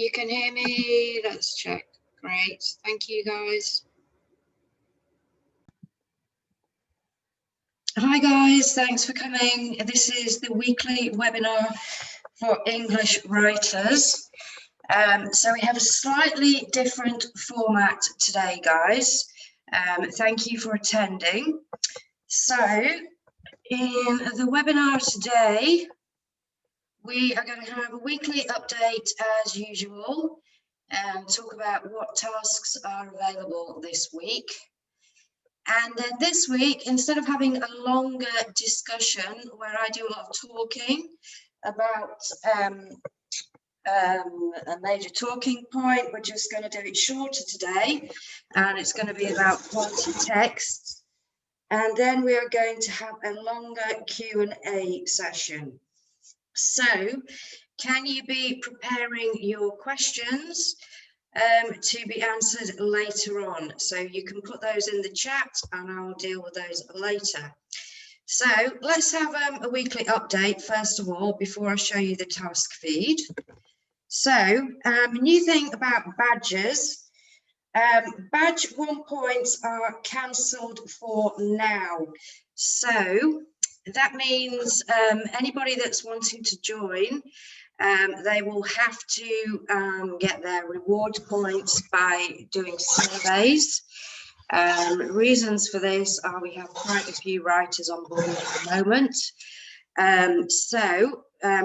You can hear me? Let's check. Great. Thank you, guys. Hi, guys. Thanks for coming. This is the weekly webinar for English writers. So we have a slightly different format today, guys. Thank you for attending. So in the webinar today, we are going to have a weekly update as usual and talk about what tasks are available this week. And then this week, instead of having a longer discussion where I do a lot of talking about a major talking point, we're just going to do it shorter today, and it's going to be about quality text. And then we are going to have a longer Q&A session. So can you be preparing your questions to be answered later on? So you can put those in the chat and I'll deal with those later. So let's have a weekly update first of all before I show you the task feed. So a new thing about badges. Badge 1 points are cancelled for now. So that means anybody that's wanting to join, they will have to get their reward points by doing surveys. Reasons for this are we have quite a few writers on board at the moment.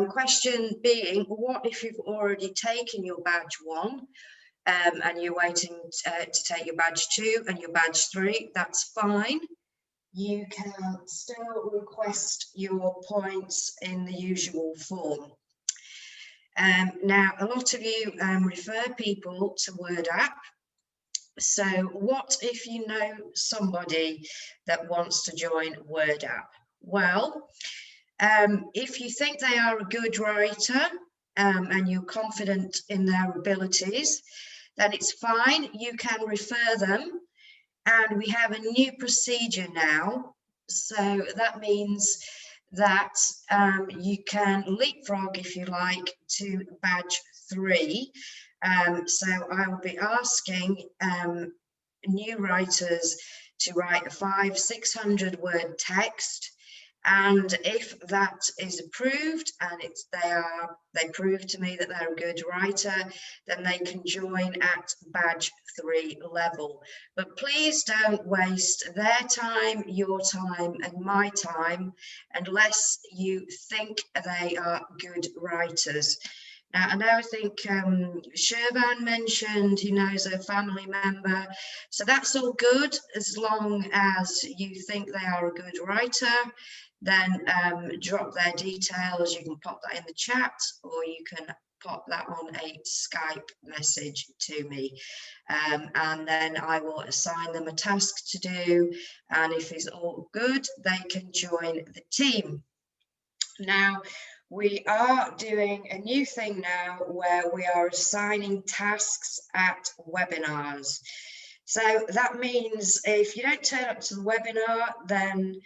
Question being, what if you've already taken your badge 1 and you're waiting to take your badge 2 and your badge 3? That's fine. You can still request your points in the usual form. Now, a lot of you refer people to Wordapp. So what if you know somebody that wants to join Wordapp? Well, if you think they are a good writer and you're confident in their abilities, then it's fine. You can refer them. And we have a new procedure now. So that means that you can leapfrog, if you like, to badge 3. So I will be asking new writers to write a 500-600 word text. And if that is approved and they prove to me that they're a good writer, then they can join at badge 3 level. But please don't waste their time, your time and my time unless you think they are good writers. Now, I know I think Shervan mentioned he knows a family member, so that's all good as long as you think they are a good writer. Then drop their details. You can pop that in the chat or you can pop that on a Skype message to me. And then I will assign them a task to do. And if it's all good, they can join the team. Now, we are doing a new thing now where we are assigning tasks at webinars. So that means if you don't turn up to the webinar, then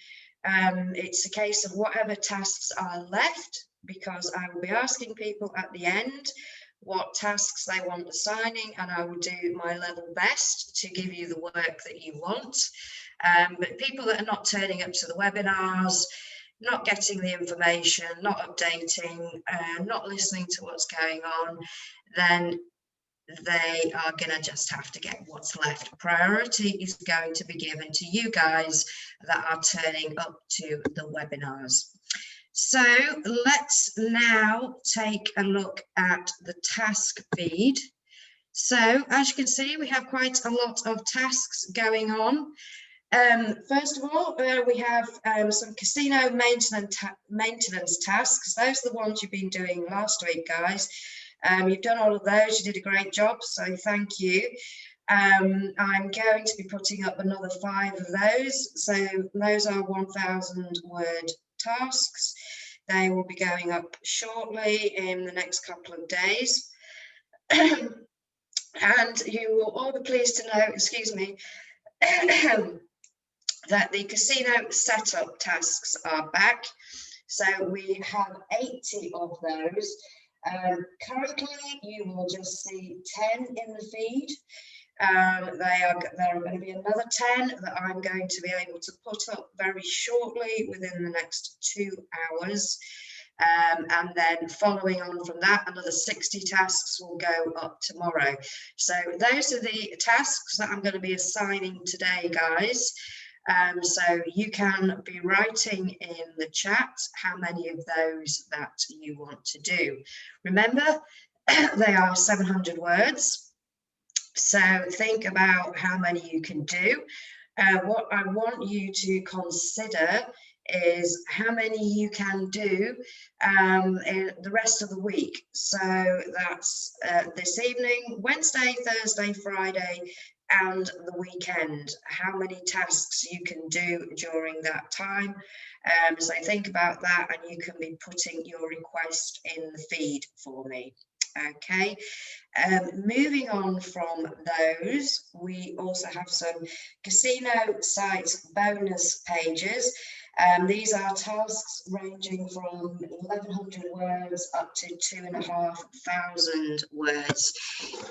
it's a case of whatever tasks are left, because I will be asking people at the end what tasks they want assigning, and I will do my level best to give you the work that you want. But people that are not turning up to the webinars, not getting the information, not updating, not listening to what's going on, then they are going to just have to get what's left. Priority is going to be given to you guys that are turning up to the webinars. So let's now take a look at the task feed. So as you can see, we have quite a lot of tasks going on. First of all, we have some casino maintenance tasks. Those are the ones you've been doing last week, guys. You've done all of those. You did a great job, so thank you. I'm going to be putting up another 5 of those. So those are 1,000 word tasks. They will be going up shortly in the next couple of days. And you will all be pleased to know, excuse me, that the casino setup tasks are back. So we have 80 of those. Currently, you will just see 10 in the feed. There are going to be another 10 that I'm going to be able to put up very shortly within the next 2 hours. And then following on from that, another 60 tasks will go up tomorrow. So those are the tasks that I'm going to be assigning today, guys. So you can be writing in the chat how many of those that you want to do. Remember, they are 700 words. So think about how many you can do. What I want you to consider is how many you can do in the rest of the week. So that's this evening, Wednesday, Thursday, Friday, and the weekend. How many tasks you can do during that time. So think about that, and you can be putting your request in the feed for me. Okay, moving on from those, we also have some casino site bonus pages. These are tasks ranging from 1,100 words up to 2,500 words.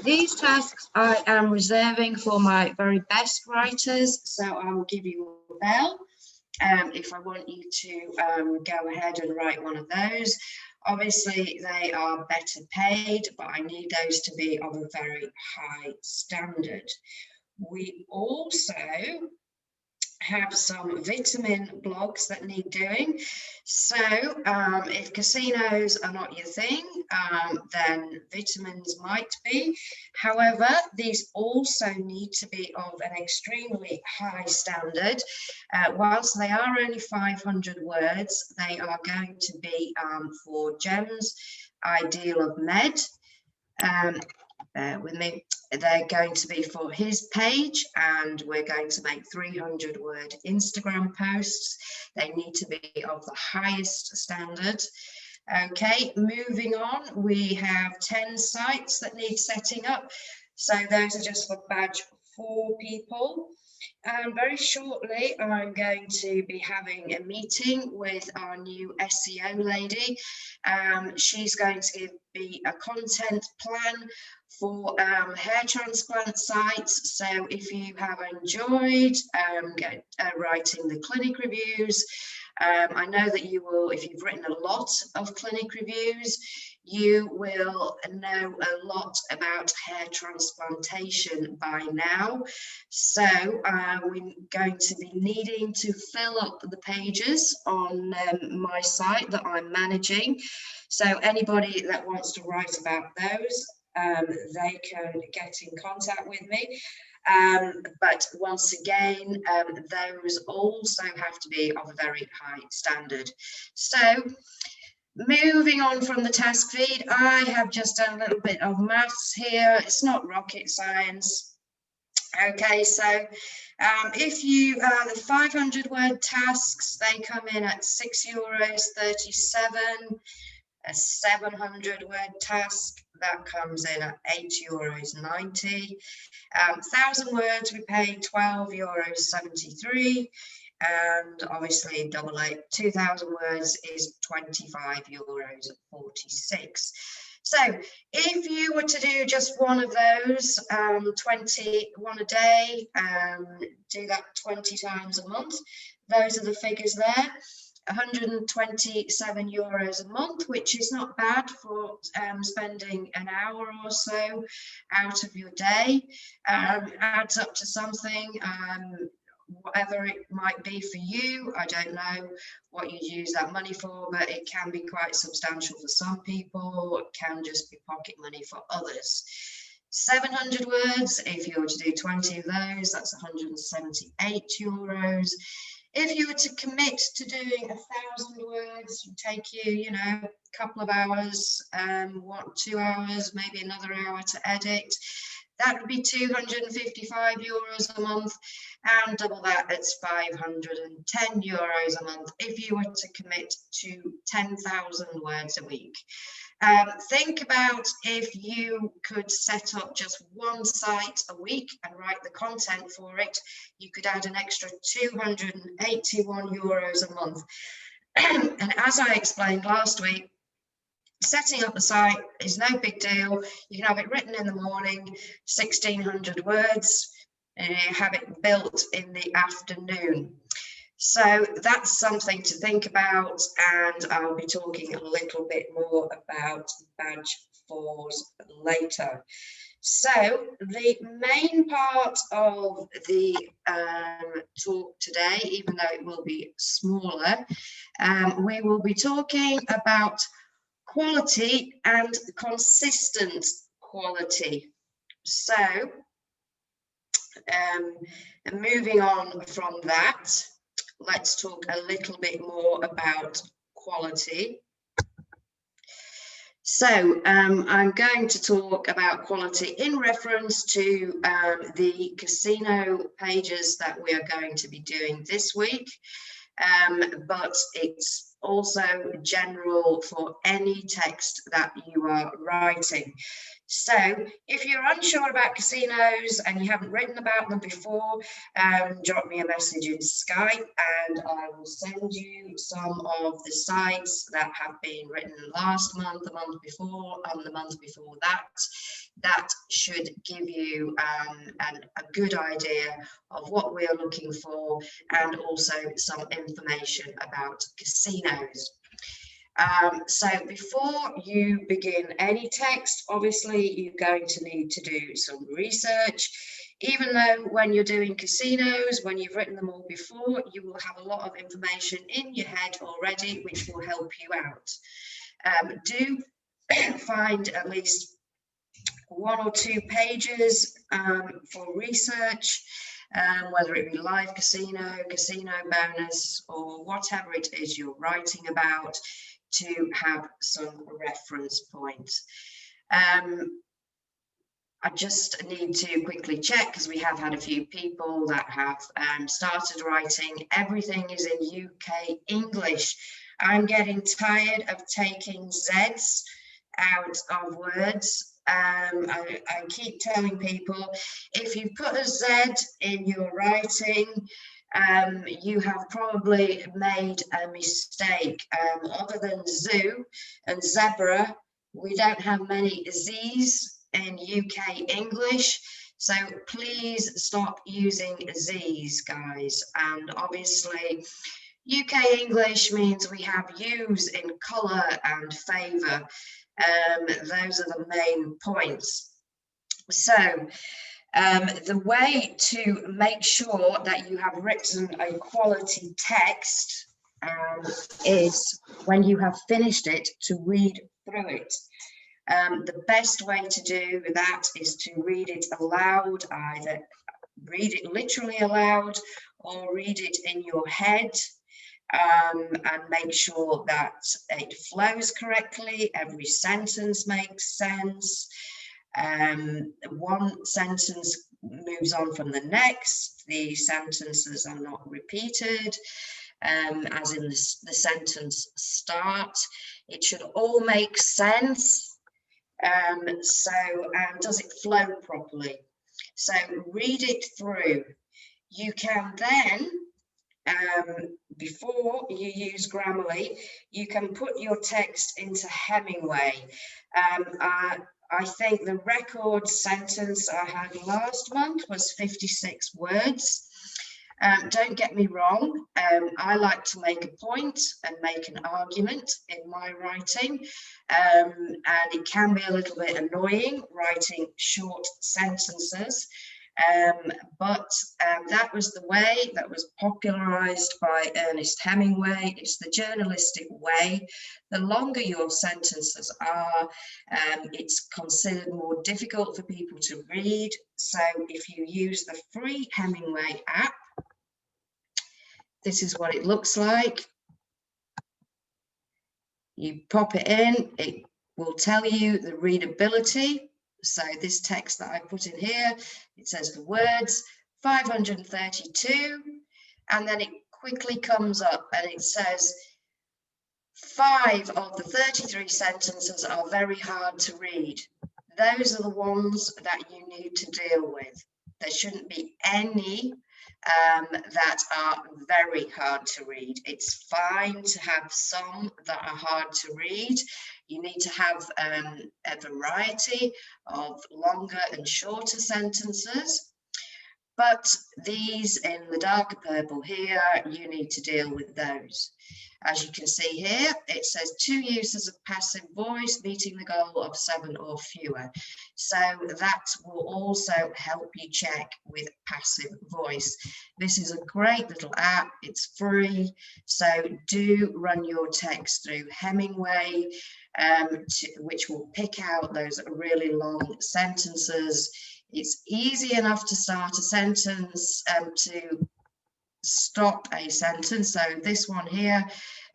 These tasks I am reserving for my very best writers, so I will give you a bell if I want you to go ahead and write one of those. Obviously, they are better paid, but I need those to be of a very high standard. We also have some vitamin blogs that need doing. So if casinos are not your thing, then vitamins might be. However, these also need to be of an extremely high standard. Whilst they are only 500 words, they are going to be for GEMS, Ideal of Med. With me, they're going to be for his page, and we're going to make 300-word Instagram posts. They need to be of the highest standard. Okay, moving on, we have 10 sites that need setting up. So those are just for badge 4 people. And very shortly, I'm going to be having a meeting with our new SEO lady. She's going to give me a content plan for hair transplant sites. So if you have enjoyed writing the clinic reviews, I know that you will, if you've written a lot of clinic reviews, you will know a lot about hair transplantation by now. So we're going to be needing to fill up the pages on my site that I'm managing. So anybody that wants to write about those, they can get in contact with me. But once again, those also have to be of a very high standard. So moving on from the task feed, I have just done a little bit of maths here. It's not rocket science. Okay, so if you, the 500-word tasks, they come in at €6.37. A 700-word task, that comes in at €8.90. 1,000 words, we pay €12.73. And obviously double it, 2,000 words is €25.46. So if you were to do just one of those, 21 a day, do that 20 times a month, those are the figures there. €127 a month, which is not bad for spending an hour or so out of your day. Adds up to something, whatever it might be for you. I don't know what you use that money for, but it can be quite substantial for some people. It can just be pocket money for others. 700 words, if you were to do 20 of those, that's €178. If you were to commit to doing 1,000 words, it would take you, a couple of hours, 2 hours, maybe another hour to edit. That would be €255 a month, and double that, it's €510 a month if you were to commit to 10,000 words a week. Think about if you could set up just one site a week and write the content for it, you could add an extra €281 a month. And as I explained last week, setting up the site is no big deal. You can have it written in the morning, 1600 words, and you have it built in the afternoon. So that's something to think about, and I'll be talking a little bit more about badge 4s later. So the main part of the talk today, even though it will be smaller, we will be talking about quality and consistent quality. So moving on from that, let's talk a little bit more about quality. So I'm going to talk about quality in reference to the casino pages that we are going to be doing this week, but it's also general for any text that you are writing. So if you're unsure about casinos and you haven't written about them before, drop me a message in Skype and I will send you some of the sites that have been written last month, the month before, and the month before that. That should give you a good idea of what we are looking for, and also some information about casinos. So before you begin any text, obviously you're going to need to do some research. Even though when you're doing casinos, when you've written them all before, you will have a lot of information in your head already, which will help you out. Do find at least 1 or 2 pages for research, whether it be live casino, casino bonus, or whatever it is you're writing about, to have some reference points. I just need to quickly check, because we have had a few people that have started writing. Everything is in UK English. I'm getting tired of taking Z's out of words. I keep telling people, if you put a Z in your writing, you have probably made a mistake. Other than zoo and zebra, we don't have many Z's in UK English, so please stop using Z's, guys. And obviously UK English means we have U's in colour and favour. Those are the main points. So the way to make sure that you have written a quality text is, when you have finished it, to read through it. The best way to do that is to read it aloud, either read it literally aloud or read it in your head, and make sure that it flows correctly, every sentence makes sense. One sentence moves on from the next, the sentences are not repeated, as in the sentence start. It should all make sense. Does it flow properly? So read it through. You can then, before you use Grammarly, you can put your text into Hemingway. I think the record sentence I had last month was 56 words. Don't get me wrong, I like to make a point and make an argument in my writing, and it can be a little bit annoying writing short sentences, but that was the way that was popularized by Ernest Hemingway. It's the journalistic way. The longer your sentences are, it's considered more difficult for people to read. So if you use the free Hemingway app, this is what it looks like. You pop it in, it will tell you the readability. So this text that I put in here, it says the words 532, and then it quickly comes up and it says 5 of the 33 sentences are very hard to read. Those are the ones that you need to deal with. There shouldn't be any that are very hard to read. It's fine to have some that are hard to read. You need to have a variety of longer and shorter sentences. But these in the darker purple here, you need to deal with those. As you can see here, it says 2 uses of passive voice meeting the goal of 7 or fewer. So that will also help you check with passive voice. This is a great little app. It's free. So do run your text through Hemingway, which will pick out those really long sentences. It's easy enough to start a sentence to stop a sentence. So this one here,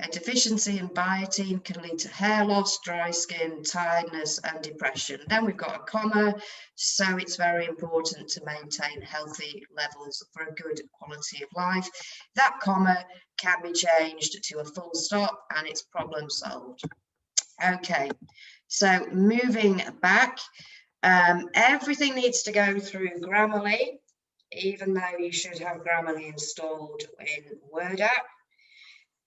a deficiency in biotin can lead to hair loss, dry skin, tiredness and depression. Then we've got a comma, so it's very important to maintain healthy levels for a good quality of life. That comma can be changed to a full stop and it's problem solved. Okay, so moving back, everything needs to go through Grammarly, even though you should have Grammarly installed in Wordapp.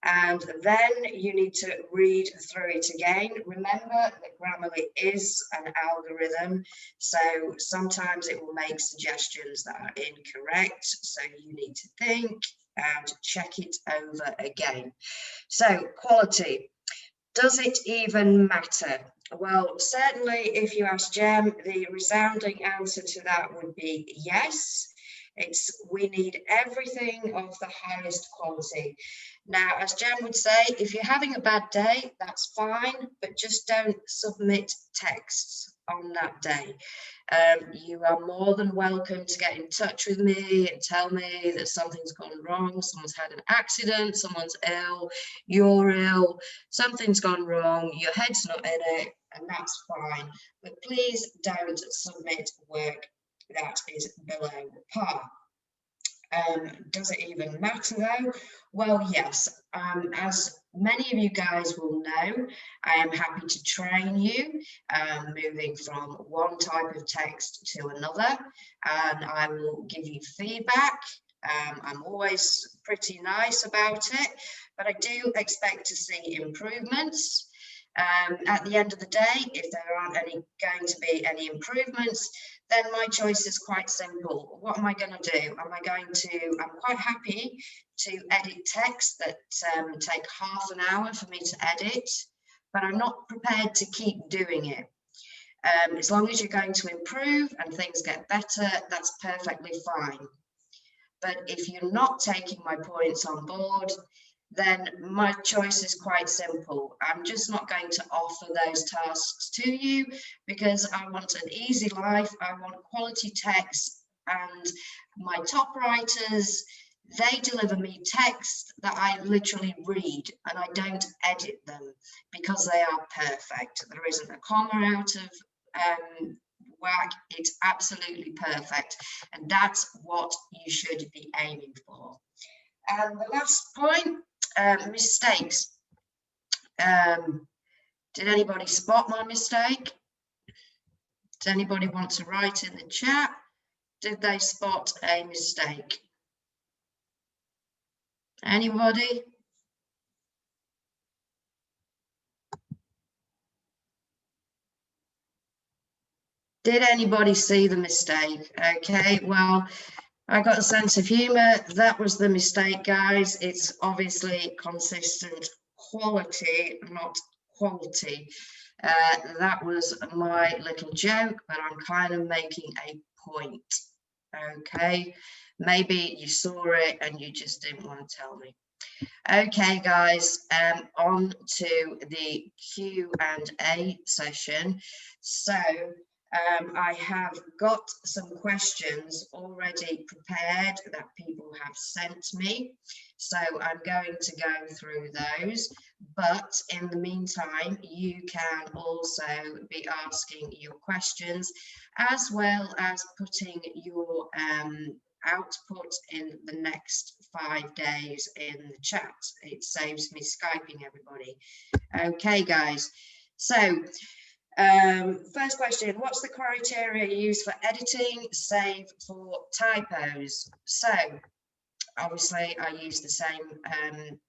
And then you need to read through it again. Remember that Grammarly is an algorithm, so sometimes it will make suggestions that are incorrect. So you need to think and check it over again. So quality. Does it even matter? Well, certainly if you ask Jem, the resounding answer to that would be yes. We need everything of the highest quality. Now, as Jem would say, if you're having a bad day, that's fine, but just don't submit texts on that day. You are more than welcome to get in touch with me and tell me that something's gone wrong, someone's had an accident, someone's ill, you're ill, something's gone wrong, your head's not in it, and that's fine. But please don't submit work that is below par. Does it even matter though? Well, yes, as many of you guys will know, I am happy to train you, moving from one type of text to another, and I will give you feedback. I'm always pretty nice about it, but I do expect to see improvements. At the end of the day, if there aren't going to be any improvements, then my choice is quite simple. What am I going to do? I'm quite happy to edit text that take half an hour for me to edit, but I'm not prepared to keep doing it. As long as you're going to improve and things get better, that's perfectly fine. But if you're not taking my points on board, then my choice is quite simple. I'm just not going to offer those tasks to you because I want an easy life. I want quality text, and my top writers, they deliver me text that I literally read and I don't edit them because they are perfect. There isn't a comma out of whack. It's absolutely perfect, and that's what you should be aiming for. And the last point, mistakes. Did anybody spot my mistake? Does anybody want to write in the chat? Did they spot a mistake? Anybody? Did anybody see the mistake? Okay, well, I got a sense of humor. That was the mistake, guys. It's obviously consistent quality, not quality. That was my little joke, but I'm kind of making a point. Okay, maybe you saw it and you just didn't want to tell me. Okay, guys, on to the Q&A session. So I have got some questions already prepared that people have sent me. So I'm going to go through those. But in the meantime, you can also be asking your questions as well as putting your output in the next 5 days in the chat. It saves me Skyping everybody. Okay, guys. So first question, what's the criteria used for editing, save for typos? So obviously I use the same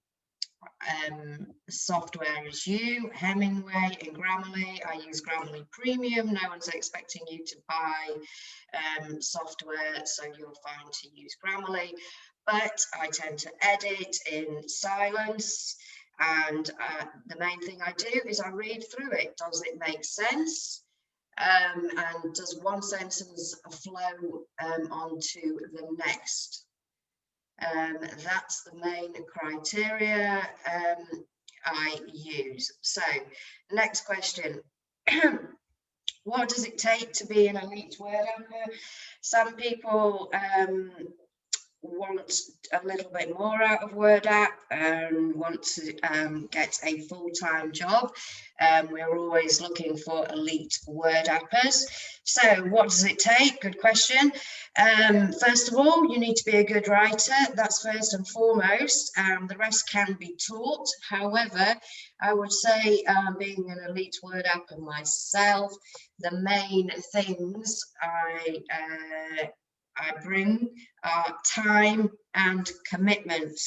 software as you, Hemingway and Grammarly. I use Grammarly Premium. No one's expecting you to buy software, so you're fine to use Grammarly. But I tend to edit in silence, and the main thing I do is I read through it. Does it make sense? And does one sentence flow onto the next? That's the main criteria I use. So, next question. What does it take to be an elite Wordapp? Some people want a little bit more out of Wordapp and want to get a full-time job. We're always looking for elite Wordappers. So what does it take? Good question. First of all, you need to be a good writer. That's first and foremost. The rest can be taught. However, I would say being an elite Wordapper myself, the main things I bring time and commitment.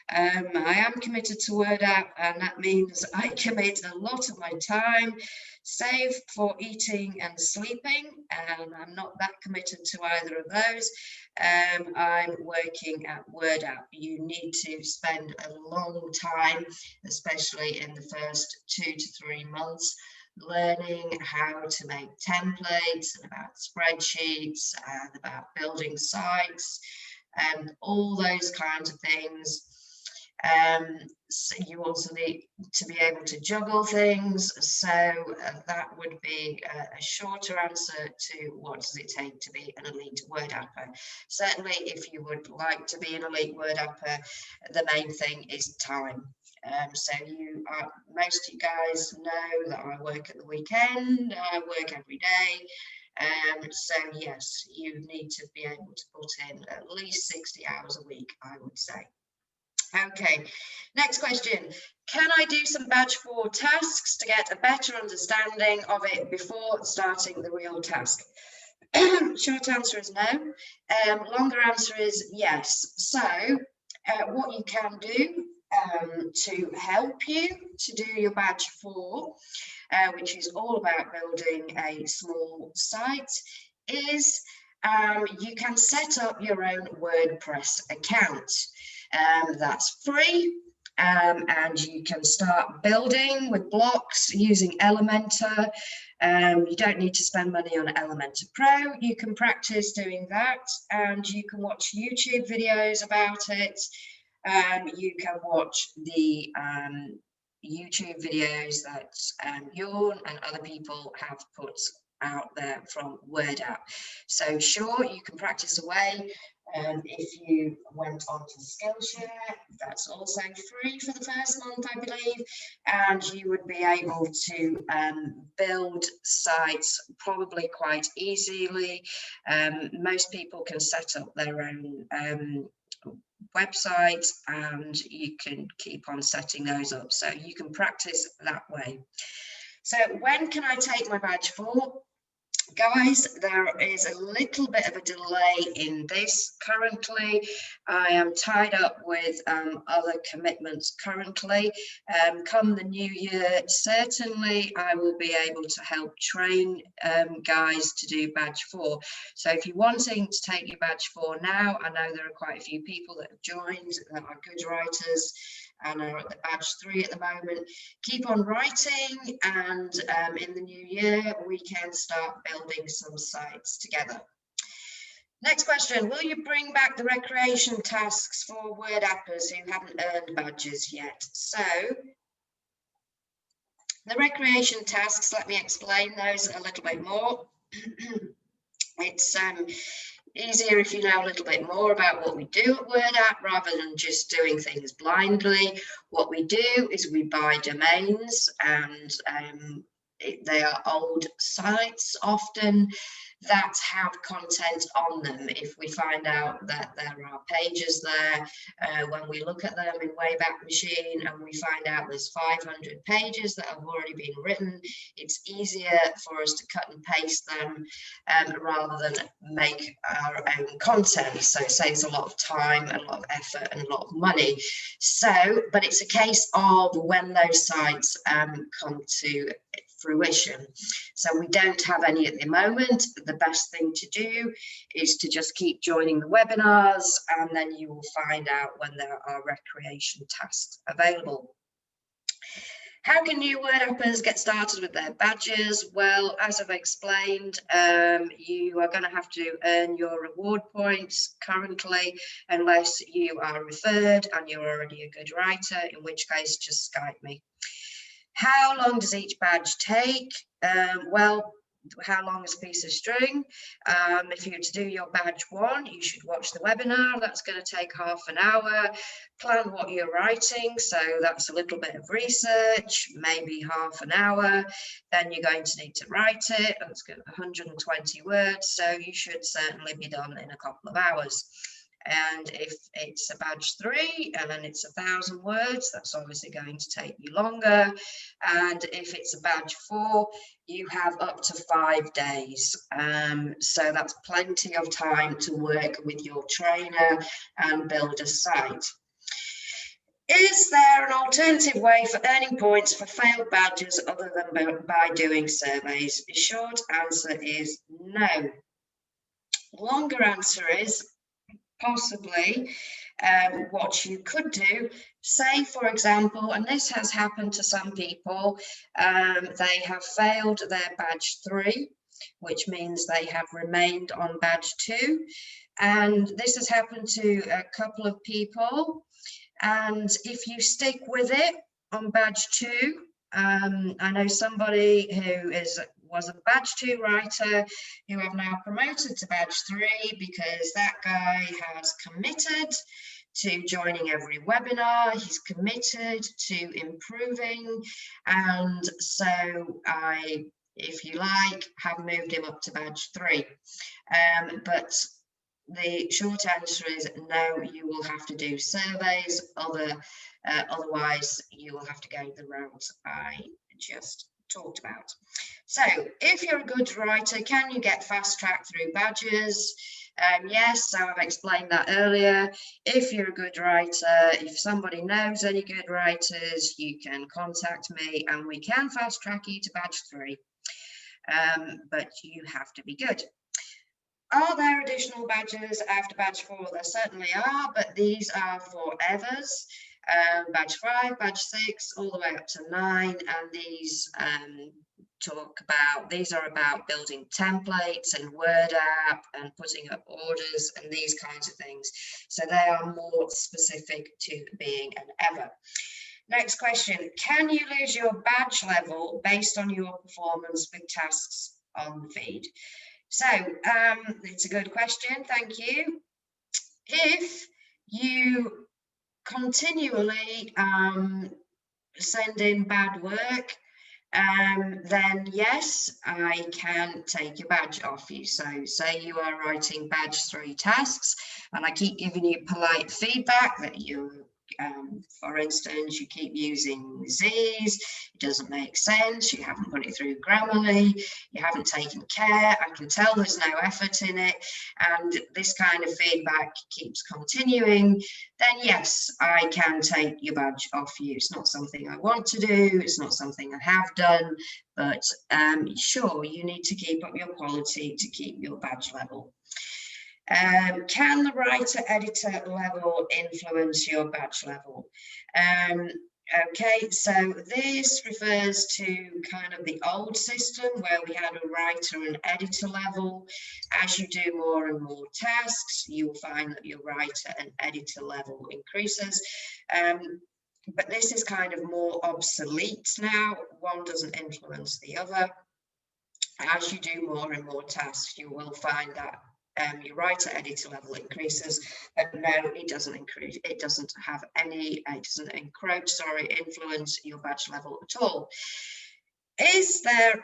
I am committed to Wordapp, and that means I commit a lot of my time, save for eating and sleeping, and I'm not that committed to either of those. I'm working at Wordapp. You need to spend a long time, especially in the first 2 to 3 months, learning how to make templates and about spreadsheets and about building sites and all those kinds of things. So you also need to be able to juggle things. So that would be a shorter answer to what does it take to be an elite Wordapper. Certainly, if you would like to be an elite Wordapper, the main thing is time. So most of you guys know that I work at the weekend, I work every day. So yes, you need to be able to put in at least 60 hours a week, I would say. Okay, next question. Can I do some badge 4 tasks to get a better understanding of it before starting the real task? Short answer is no. Longer answer is yes. So what you can do to help you to do your badge 4, which is all about building a small site, is you can set up your own WordPress account. That's free, and you can start building with blocks using Elementor. You don't need to spend money on Elementor Pro. You can practice doing that, and you can watch YouTube videos about it. You can watch the YouTube videos that Jorn and other people have put out there from Wordapp. So sure, you can practice away. If you went on to Skillshare, that's also free for the first month, I believe, and you would be able to build sites probably quite easily. Most people can set up their own websites, and you can keep on setting those up, so you can practice that way. So when can I take my badge 4? Guys, there is a little bit of a delay in this currently. I am tied up with other commitments currently. Come the new year, certainly I will be able to help train guys to do badge 4. So if you're wanting to take your badge 4 now, I know there are quite a few people that have joined that are good writers and are at the badge 3 at the moment. Keep on writing, and in the new year we can start building some sites together. Next question, will you bring back the recreation tasks for Wordappers who haven't earned badges yet? So the recreation tasks, let me explain those a little bit more. It's easier if you know a little bit more about what we do at Wordapp rather than just doing things blindly. What we do is we buy domains, and they are old sites often that have content on them. If we find out that there are pages there, when we look at them in Wayback Machine and we find out there's 500 pages that have already been written, it's easier for us to cut and paste them rather than make our own content. So it saves a lot of time, a lot of effort and a lot of money. So, but it's a case of when those sites come to fruition. So we don't have any at the moment. The best thing to do is to just keep joining the webinars, and then you will find out when there are recreation tasks available. How can new Wordappers get started with their badges? Well, as I've explained, you are going to have to earn your reward points currently, unless you are referred and you're already a good writer, in which case just Skype me. How long does each badge take? Well, how long is a piece of string? If you were to do your badge 1, you should watch the webinar. That's going to take half an hour. Plan what you're writing. So that's a little bit of research, maybe half an hour. Then you're going to need to write it. That's going to 120 words. So you should certainly be done in a couple of hours. And if it's a badge 3 and then it's 1,000 words, that's obviously going to take you longer. And if it's a badge 4, you have up to 5 days. So that's plenty of time to work with your trainer and build a site. Is there an alternative way for earning points for failed badges other than by doing surveys? The short answer is no. Longer answer is possibly. What you could do, say for example, and this has happened to some people, they have failed their badge 3, which means they have remained on badge 2, and this has happened to a couple of people. And if you stick with it on badge 2, I know somebody who was a badge 2 writer who I've now promoted to badge 3 because that guy has committed to joining every webinar. He's committed to improving, and so I, if you like, have moved him up to badge 3. But the short answer is no, you will have to do surveys, otherwise you will have to go the route I just talked about. So if you're a good writer, can you get fast track through badges? Yes, so I've explained that earlier. If you're a good writer, if somebody knows any good writers, you can contact me and we can fast track you to badge 3. But you have to be good. Are there additional badges after badge 4? There certainly are, but these are forevers. Badge 5, badge 6, all the way up to 9, and these these are about building templates and Wordapp and putting up orders and these kinds of things. So they are more specific to being an ever. Next question, can you lose your badge level based on your performance with tasks on the feed? So it's a good question, thank you. If you continually send in bad work, then yes, I can take your badge off you. So say you are writing badge 3 tasks and I keep giving you polite feedback that you, for instance, you keep using Z's, it doesn't make sense, you haven't put it through Grammarly, you haven't taken care, I can tell there's no effort in it, and this kind of feedback keeps continuing, then yes, I can take your badge off you. It's not something I want to do, it's not something I have done, but sure, you need to keep up your quality to keep your badge level. Can the writer-editor level influence your badge level? Okay, so this refers to kind of the old system where we had a writer and editor level. As you do more and more tasks, you'll find that your writer and editor level increases. But this is kind of more obsolete now. One doesn't influence the other. As you do more and more tasks, you will find that your writer editor level increases, but no, it doesn't increase, it doesn't have any, it doesn't encroach, sorry, influence your badge level at all. Is there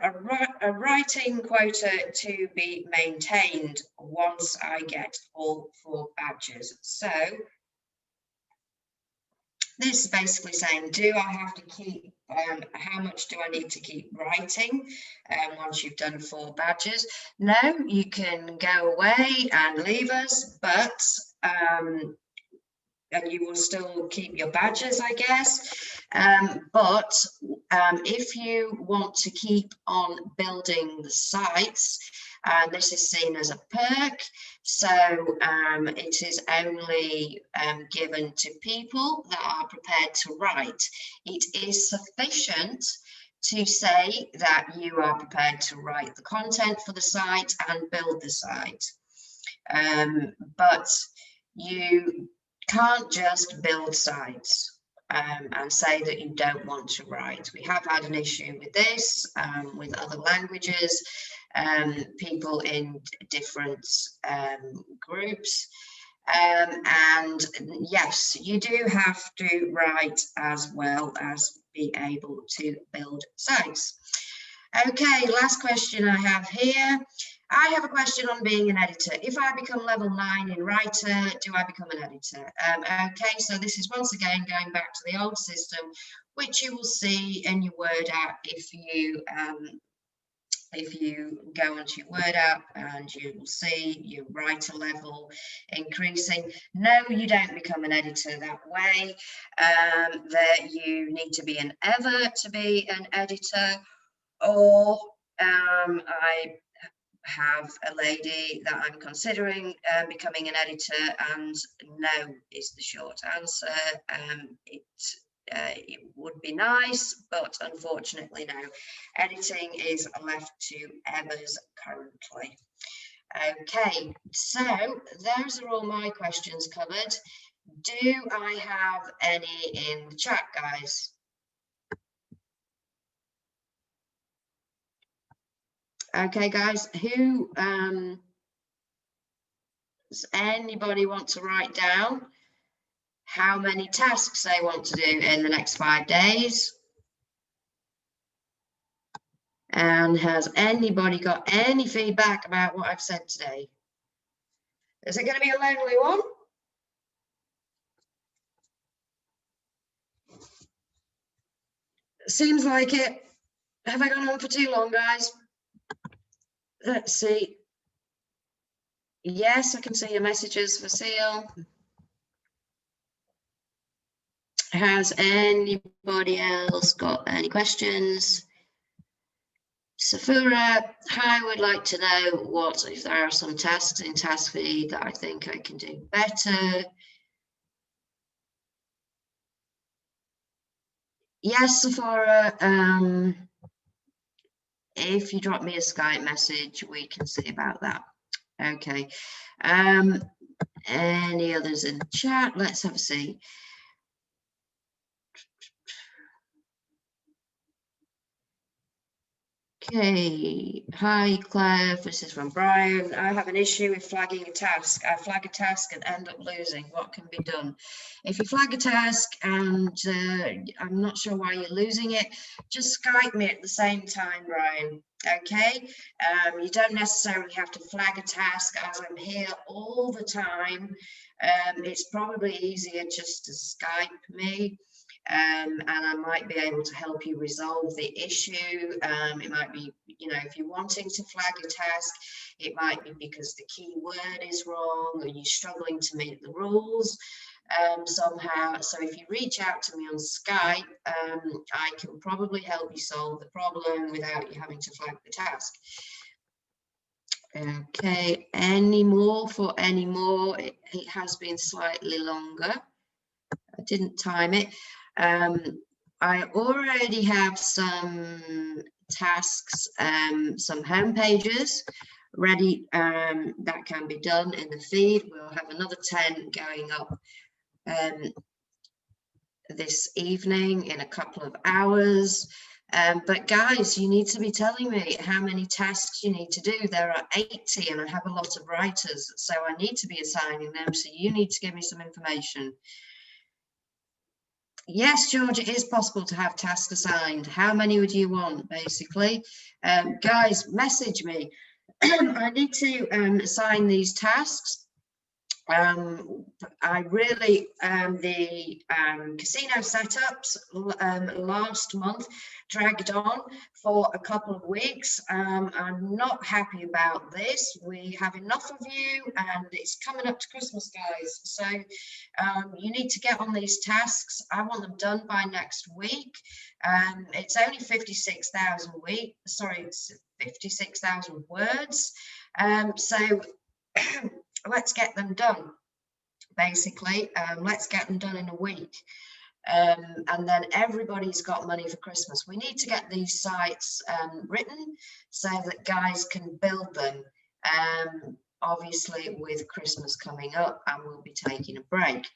a writing quota to be maintained once I get all 4 badges? So this is basically saying, do I have to keep, how much do I need to keep writing once you've done 4 badges? No, you can go away and leave us, but and you will still keep your badges, I guess. But if you want to keep on building the sites, this is seen as a perk. So it is only given to people that are prepared to write. It is sufficient to say that you are prepared to write the content for the site and build the site. But you can't just build sites and say that you don't want to write. We have had an issue with this with other languages, people in different groups. And yes, you do have to write as well as be able to build sites. Okay, last question I have here. I have a question on being an editor. If I become level 9 in writer, do I become an editor? Okay, so this is once again going back to the old system, which you will see in your Wordapp if you go onto your Wordapp, and you will see your writer level increasing. No, you don't become an editor that way. That you need to be an ever to be an editor, or I have a lady that I'm considering becoming an editor, and no is the short answer. It would be nice, but unfortunately no. Editing is left to Evers currently. Okay, so those are all my questions covered. Do I have any in the chat, guys? Okay, guys, who does anybody want to write down how many tasks they want to do in the next 5 days? And has anybody got any feedback about what I've said today? Is it going to be a lonely one? Seems like it. Have I gone on for too long, guys? Let's see. Yes, I can see your messages for Seal. Has anybody else got any questions? Safura, I would like to know what if there are some tasks in task feed that I think I can do better. Yes, Safura, if you drop me a Skype message, we can see about that. Okay. Any others in the chat? Let's have a see. Okay, hi Claire, this is from Brian. I have an issue with flagging a task. I flag a task and end up losing. What can be done? If you flag a task and I'm not sure why you're losing it, just Skype me at the same time, Brian. Okay, you don't necessarily have to flag a task, as I'm here all the time. It's probably easier just to Skype me. And I might be able to help you resolve the issue. It might be, if you're wanting to flag a task, it might be because the key word is wrong, or you're struggling to meet the rules somehow. So if you reach out to me on Skype, I can probably help you solve the problem without you having to flag the task. Okay, any more for any more? It has been slightly longer. I didn't time it. I already have some tasks, some home pages ready that can be done in the feed. We'll have another 10 going up this evening in a couple of hours. But guys, you need to be telling me how many tasks you need to do. There are 80 and I have a lot of writers, so I need to be assigning them. So you need to give me some information. Yes, George, it is possible to have tasks assigned. How many would you want, basically? Guys, message me. I need to assign these tasks. I really, the casino setups last month dragged on for a couple of weeks. I'm not happy about this. We have enough of you and it's coming up to Christmas, guys. So you need to get on these tasks. I want them done by next week. It's only 56,000 it's 56,000 words. So let's get them done, basically. Let's get them done in a week. And then everybody's got money for Christmas. We need to get these sites written so that guys can build them. Obviously, with Christmas coming up, and we'll be taking a break.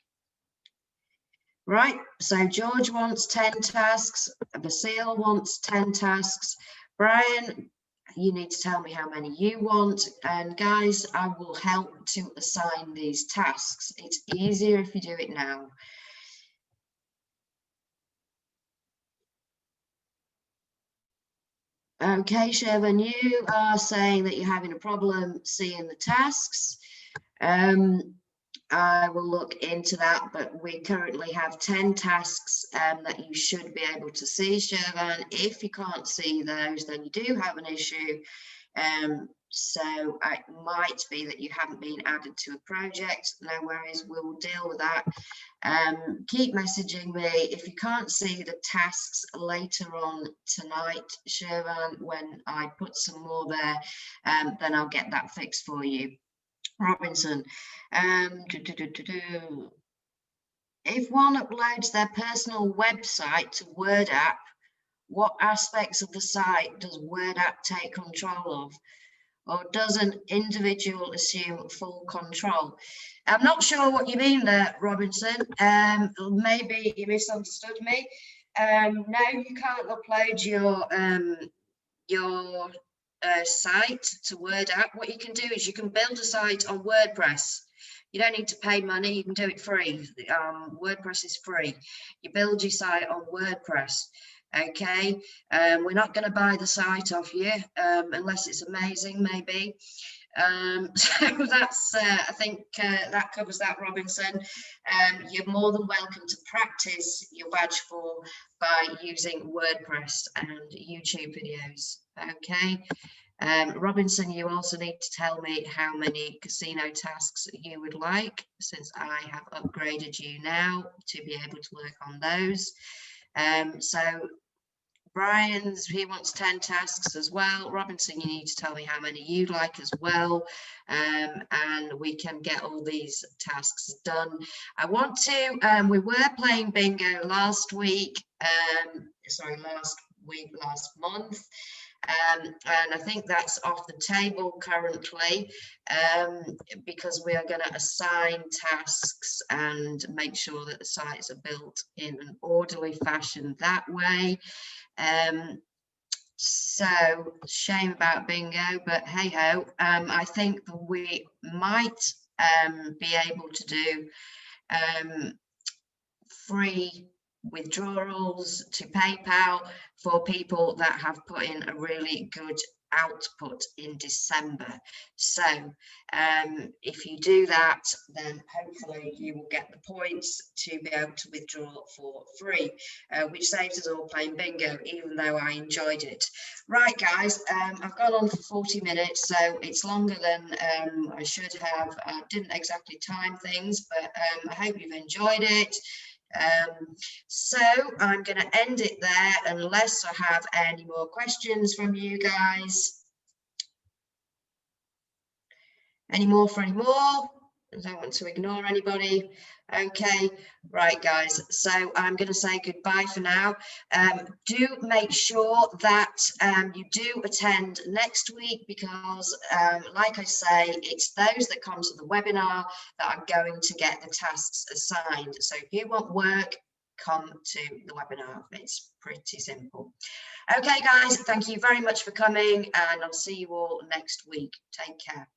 Right, so George wants 10 tasks, Basile wants 10 tasks, Brian, you need to tell me how many you want, and guys, I will help to assign these tasks. It's easier if you do it now. Okay, Sherwin, you are saying that you're having a problem seeing the tasks. I will look into that, but we currently have 10 tasks that you should be able to see, Shervan. If you can't see those, then you do have an issue. So it might be that you haven't been added to a project. No worries, we'll deal with that. Keep messaging me. If you can't see the tasks later on tonight, Shervan, when I put some more there, then I'll get that fixed for you. Robinson, if one uploads their personal website to Wordapp, what aspects of the site does Wordapp take control of? Or does an individual assume full control? I'm not sure what you mean there, Robinson. Maybe you misunderstood me. No, you can't upload your site to Wordapp. What you can do is you can build a site on WordPress. You don't need to pay money, you can do it free. WordPress is free. You build your site on WordPress. Okay, we're not going to buy the site off you unless it's amazing, maybe. So that's, I think that covers that, Robinson. You're more than welcome to practice your badge 4 by using WordPress and YouTube videos. Okay. Robinson, you also need to tell me how many casino tasks you would like, since I have upgraded you now to be able to work on those. So Brian's, he wants 10 tasks as well. Robinson, you need to tell me how many you'd like as well, and we can get all these tasks done. I want to, we were playing bingo last week, last month. And I think that's off the table currently, because we are going to assign tasks and make sure that the sites are built in an orderly fashion that way. So shame about bingo, but hey ho, I think that we might be able to do free withdrawals to PayPal for people that have put in a really good output in December. So if you do that, then hopefully you will get the points to be able to withdraw for free, which saves us all playing bingo, even though I enjoyed it. Right, guys, I've gone on for 40 minutes, so it's longer than I should have. I didn't exactly time things, but I hope you've enjoyed it. So I'm going to end it there unless I have any more questions from you guys. Any more for any more? I don't want to ignore anybody. Okay, right, guys. So I'm going to say goodbye for now. Do make sure that you do attend next week, because like I say, it's those that come to the webinar that are going to get the tasks assigned. So if you want work, come to the webinar. It's pretty simple. Okay, guys, thank you very much for coming, and I'll see you all next week. Take care.